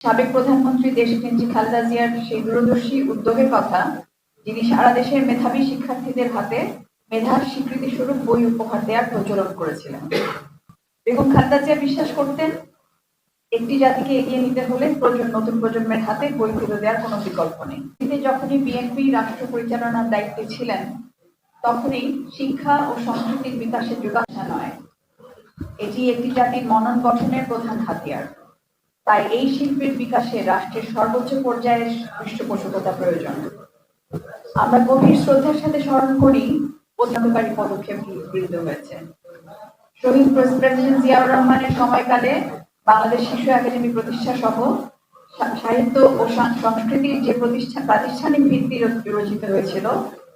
সাবেক প্রধানমন্ত্রী দেশনেত্রী খালেদা জিয়ার সেই দূরদর্শী উদ্যোগের কথা, যিনি সারা দেশের মেধাবী শিক্ষার্থীদের হাতে মেধার স্বীকৃতি স্বরূপ বই উপহার দেওয়ার প্রচলন করেছিলেন। বেগম খালেদা জিয়া বিশ্বাস করতেন, একটি জাতিকে এগিয়ে নিতে হলে নতুন প্রজন্মের হাতে বই তুলে দেওয়ার কোনো বিকল্প নেই। তিনি যখনই বিএনপি রাষ্ট্র পরিচালনার দায়িত্বে ছিলেন, তখনই শিক্ষা ও সংস্কৃতির বিকাশের যোগাসা নয়, এটি একটি জাতির মনন গঠনের প্রধান হাতিয়ার। তাই এই শিল্পের বিকাশে রাষ্ট্রের সর্বোচ্চ পর্যায়ে পৃষ্ঠপোষকতা প্রয়োজন। আমরা গভীর শ্রদ্ধার সাথে স্মরণ করি অত্যন্তকারী পদক্ষেপ গৃহীত হয়েছে। শহীদ প্রেসিডেন্ট জিয়াউর রহমানের সময়কালে বাংলাদেশ শিশু একাডেমি প্রতিষ্ঠা সহ সাহিত্য ও সংস্কৃতির যে প্রাতিষ্ঠানিক ভিত্তি রচিত হয়েছিল,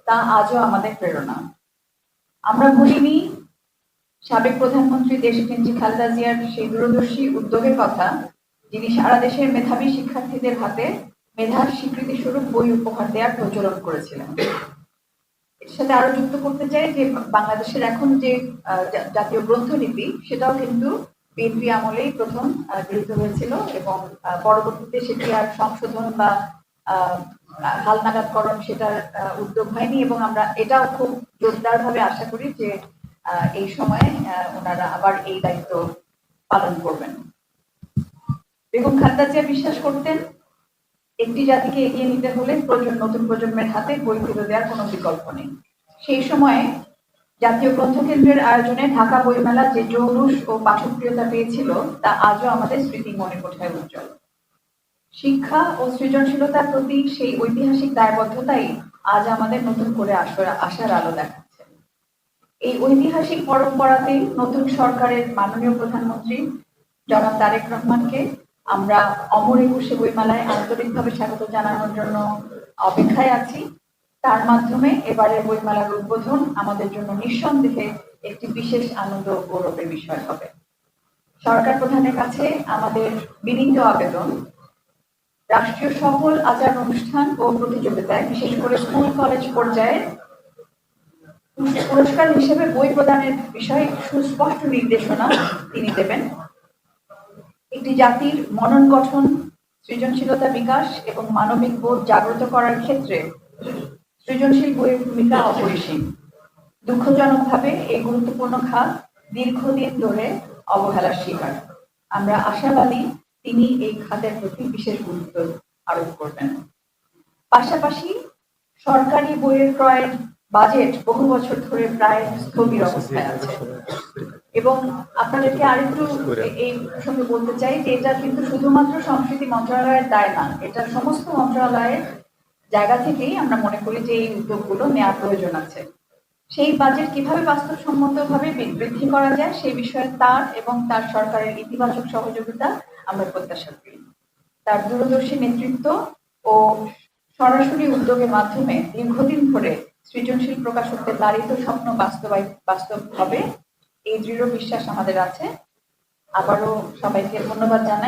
তা আজও আমাদের প্রেরণা। আমরা ভুলিনি সাবেক প্রধানমন্ত্রী দেশনেত্রী খালেদা জিয়ার সেই দূরদর্শী উদ্যোগের কথা, যিনি সারা দেশের মেধাবী শিক্ষার্থীদের হাতে মেধার স্বীকৃতি স্বরূপ বই উপহার দেওয়ার প্রচলন করেছিলেন। এর সাথে আরো যুক্ত করতে চাই যে বাংলাদেশের এখন যে জাতীয় গ্রন্থনীতি, সেটাও কিন্তু বিএনপি আমলেই প্রথম গৃহীত হয়েছিল এবং পরবর্তীতে সেটি আর সংশোধন বা হালনাগাদকরণ সেটার উদ্যোগ হয়নি, এবং আমরা এটাও খুব জোরদার ভাবে আশা করি যে এই সময়ে ওনারা আবার এই দায়িত্ব পালন করবেন। বেগম খালেদা জিয়া বিশ্বাস করতেন, একটি জাতিকে এগিয়ে নিতে হলে নতুন প্রজন্মের হাতে বই তুলে দেওয়ার কোনো বিকল্প নেই। সেই সময়ে জাতীয় গ্রন্থকেন্দ্রের আয়োজনে ঢাকা বইমেলা যে জৌলুস ও পাঠকপ্রিয়তা পেয়েছিল, তা আজও আমাদের স্মৃতি মনে কোঠায় উজ্জ্বল। শিক্ষা ও সৃজনশীলতার প্রতি সেই ঐতিহাসিক দায়বদ্ধতাই আজ আমাদের নতুন করে আশার আলো দেখাচ্ছে। এই ঐতিহাসিক পরম্পরাতেই নতুন সরকারের মাননীয় প্রধানমন্ত্রী জনাব তারেক রহমানকে আমরা অমর একুশে বইমেলায় আন্তরিকভাবে স্বাগত জানানোর জন্য অপেক্ষায় আছি। তার মাধ্যমে এবারের বইমেলার উদ্বোধন আমাদের জন্য নিঃসন্দেহে একটি বিশেষ আনন্দ ও গৌরবের বিষয় হবে। সরকার প্রধানের কাছে আমাদের বিনীত আবেদন, রাষ্ট্রীয় সকল আচার অনুষ্ঠান ও প্রতিযোগিতায়, বিশেষ করে স্কুল কলেজ পর্যায়ে পুরস্কার হিসেবে বই প্রদানের বিষয়ে সুস্পষ্ট নির্দেশনা তিনি দেবেন। একটি জাতির মনন গঠন, সৃজনশীলতা বিকাশ এবং মানবিক বোধ জাগ্রত করার ক্ষেত্রে সৃজনশীল বইয়ের ভূমিকা অপরিসীম। দুঃখজনকভাবে এই গুরুত্বপূর্ণ খাত দীর্ঘদিন ধরে অবহেলার শিকার। আমরা আশাবাদী তিনি এই খাতের প্রতি বিশেষ গুরুত্ব আরোপ করবেন। পাশাপাশি সরকারি বইয়ের ক্রয়ের বাজেট বহু বছর ধরে প্রায় স্থবির অবস্থায় আছে, এবং আপনাদেরকে আরেকটু এই প্রসঙ্গে বলতে চাই যে এটা কিন্তু শুধুমাত্র সংস্কৃতি মন্ত্রণালয়ের দায় না, এটা সমস্ত মন্ত্রণালয়ের জায়গা থেকেই আমরা মনে করি যে এই উদ্যোগগুলো নেওয়া প্রয়োজন আছে। সেই বাজেট কিভাবে বাস্তবসম্মতভাবে বৃদ্ধি করা যায় সেই বিষয়ে তার এবং তার সরকারের ইতিবাচক সহযোগিতা আমরা প্রত্যাশা করি। তার দূরদর্শী নেতৃত্ব ও সরাসরি উদ্যোগের মাধ্যমে দীর্ঘদিন ধরে সৃজনশীল প্রকাশকদের লালিত স্বপ্ন বাস্তব হবে, এই দৃঢ় বিশ্বাস আমাদের আছে। আবারও সবাইকে ধন্যবাদ জানাই।